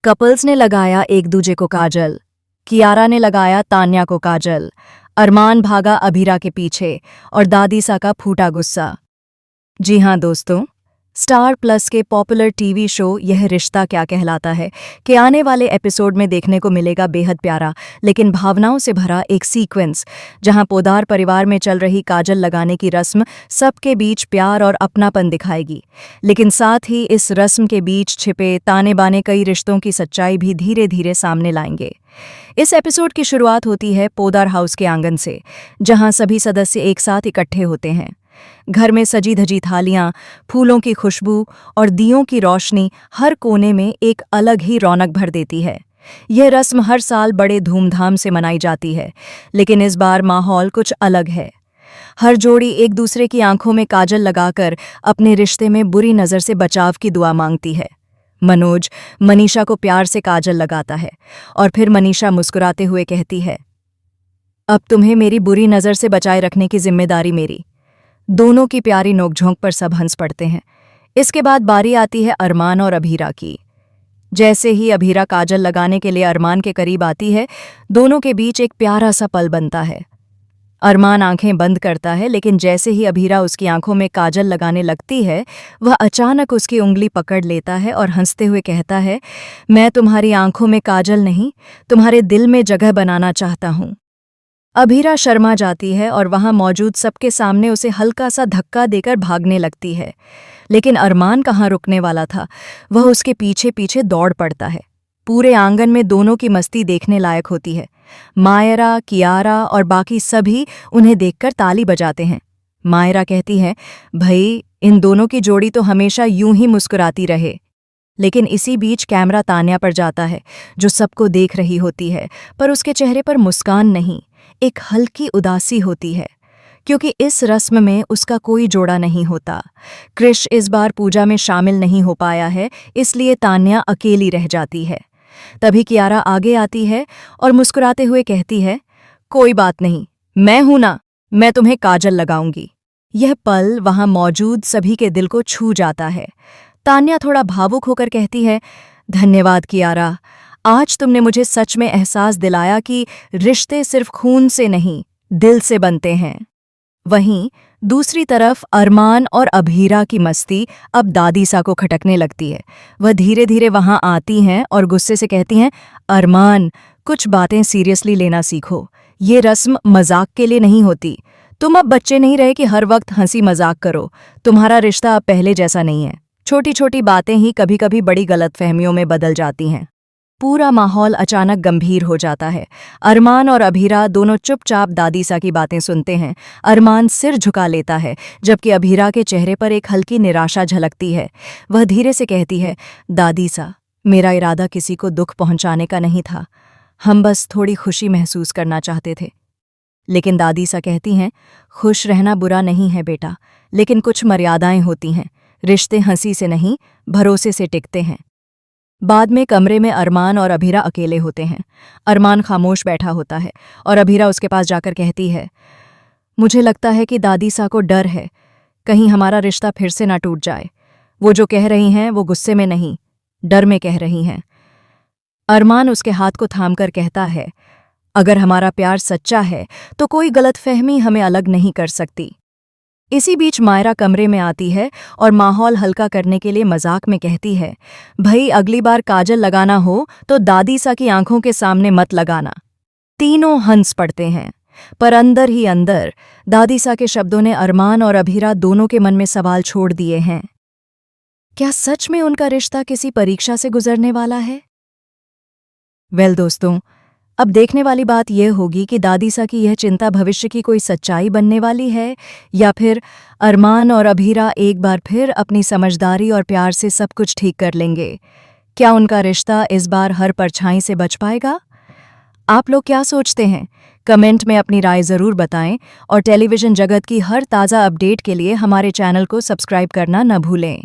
Couples ने लगाया एक दूजे को काजल। कियारा ने लगाया तान्या को काजल। अरमान भागा अभीरा के पीछे और दादीसा का फूटा गुस्सा। जी हाँ दोस्तों, स्टार प्लस के पॉपुलर टीवी शो यह रिश्ता क्या कहलाता है कि आने वाले एपिसोड में देखने को मिलेगा बेहद प्यारा लेकिन भावनाओं से भरा एक सीक्वेंस, जहां पोदार परिवार में चल रही काजल लगाने की रस्म सबके बीच प्यार और अपनापन दिखाएगी, लेकिन साथ ही इस रस्म के बीच छिपे ताने बाने कई रिश्तों की सच्चाई भी धीरे धीरे सामने लाएंगे। इस एपिसोड की शुरुआत होती है पोदार हाउस के आंगन से, जहां सभी सदस्य एक साथ इकट्ठे होते हैं। घर में सजी धजी थालियां, फूलों की खुशबू और दियों की रोशनी हर कोने में एक अलग ही रौनक भर देती है। यह रस्म हर साल बड़े धूमधाम से मनाई जाती है, लेकिन इस बार माहौल कुछ अलग है। हर जोड़ी एक दूसरे की आंखों में काजल लगाकर अपने रिश्ते में बुरी नज़र से बचाव की दुआ मांगती है। मनोज मनीषा को प्यार से काजल लगाता है और फिर मनीषा मुस्कुराते हुए कहती है, अब तुम्हें मेरी बुरी नज़र से बचाए रखने की जिम्मेदारी मेरी। दोनों की प्यारी नोकझोंक पर सब हंस पड़ते हैं। इसके बाद बारी आती है अरमान और अभीरा की। जैसे ही अभीरा काजल लगाने के लिए अरमान के करीब आती है, दोनों के बीच एक प्यारा सा पल बनता है। अरमान आंखें बंद करता है, लेकिन जैसे ही अभीरा उसकी आंखों में काजल लगाने लगती है, वह अचानक उसकी उंगली पकड़ लेता है और हंसते हुए कहता है, मैं तुम्हारी आंखों में काजल नहीं, तुम्हारे दिल में जगह बनाना चाहता हूँ। अभीरा शर्मा जाती है और वहां मौजूद सबके सामने उसे हल्का सा धक्का देकर भागने लगती है, लेकिन अरमान कहाँ रुकने वाला था, वह उसके पीछे पीछे दौड़ पड़ता है। पूरे आंगन में दोनों की मस्ती देखने लायक होती है। मायरा, कियारा और बाकी सभी उन्हें देखकर ताली बजाते हैं। मायरा कहती है, भई इन दोनों की जोड़ी तो हमेशा यूं ही मुस्कुराती रहे। लेकिन इसी बीच कैमरा तान्या पर जाता है, जो सबको देख रही होती है, पर उसके चेहरे पर मुस्कान नहीं, एक हल्की उदासी होती है, क्योंकि इस रस्म में उसका कोई जोड़ा नहीं होता। कृष इस बार पूजा में शामिल नहीं हो पाया है, इसलिए तान्या अकेली रह जाती है। तभी कियारा आगे आती है और मुस्कुराते हुए कहती है, कोई बात नहीं, मैं हूं ना, मैं तुम्हें काजल लगाऊंगी। यह पल वहां मौजूद सभी के दिल को छू जाता है। तान्या थोड़ा भावुक होकर कहती है, धन्यवाद कियारा, आज तुमने मुझे सच में एहसास दिलाया कि रिश्ते सिर्फ खून से नहीं, दिल से बनते हैं। वहीं दूसरी तरफ अरमान और अभीरा की मस्ती अब दादीसा को खटकने लगती है। वह धीरे धीरे वहां आती हैं और गुस्से से कहती हैं, अरमान, कुछ बातें सीरियसली लेना सीखो। ये रस्म मजाक के लिए नहीं होती। तुम अब बच्चे नहीं रहे कि हर वक्त हंसी मजाक करो। तुम्हारा रिश्ता अब पहले जैसा नहीं है। छोटी छोटी बातें ही कभी कभी बड़ी गलतफहमियों में बदल जाती हैं। पूरा माहौल अचानक गंभीर हो जाता है। अरमान और अभीरा दोनों चुपचाप दादीसा की बातें सुनते हैं। अरमान सिर झुका लेता है, जबकि अभीरा के चेहरे पर एक हल्की निराशा झलकती है। वह धीरे से कहती है, दादीसा, मेरा इरादा किसी को दुख पहुंचाने का नहीं था, हम बस थोड़ी खुशी महसूस करना चाहते थे। लेकिन दादीसा कहती हैं, खुश रहना बुरा नहीं है बेटा, लेकिन कुछ मर्यादाएं होती हैं। रिश्ते हंसी से नहीं, भरोसे से टिकते हैं। बाद में कमरे में अरमान और अभीरा अकेले होते हैं। अरमान खामोश बैठा होता है और अभीरा उसके पास जाकर कहती है, मुझे लगता है कि दादीसा को डर है, कहीं हमारा रिश्ता फिर से ना टूट जाए। वो जो कह रही हैं वो गुस्से में नहीं, डर में कह रही हैं। अरमान उसके हाथ को थामकर कहता है, अगर हमारा प्यार सच्चा है तो कोई गलतफहमी हमें अलग नहीं कर सकती। इसी बीच मायरा कमरे में आती है और माहौल हल्का करने के लिए मजाक में कहती है, भई अगली बार काजल लगाना हो तो दादीसा की आंखों के सामने मत लगाना। तीनों हंस पड़ते हैं, पर अंदर ही अंदर दादीसा के शब्दों ने अरमान और अभीरा दोनों के मन में सवाल छोड़ दिए हैं। क्या सच में उनका रिश्ता किसी परीक्षा से गुजरने वाला है? दोस्तों, अब देखने वाली बात यह होगी कि दादीसा की यह चिंता भविष्य की कोई सच्चाई बनने वाली है, या फिर अरमान और अभीरा एक बार फिर अपनी समझदारी और प्यार से सब कुछ ठीक कर लेंगे। क्या उनका रिश्ता इस बार हर परछाई से बच पाएगा? आप लोग क्या सोचते हैं? कमेंट में अपनी राय ज़रूर बताएं और टेलीविज़न जगत की हर ताज़ा अपडेट के लिए हमारे चैनल को सब्सक्राइब करना न भूलें।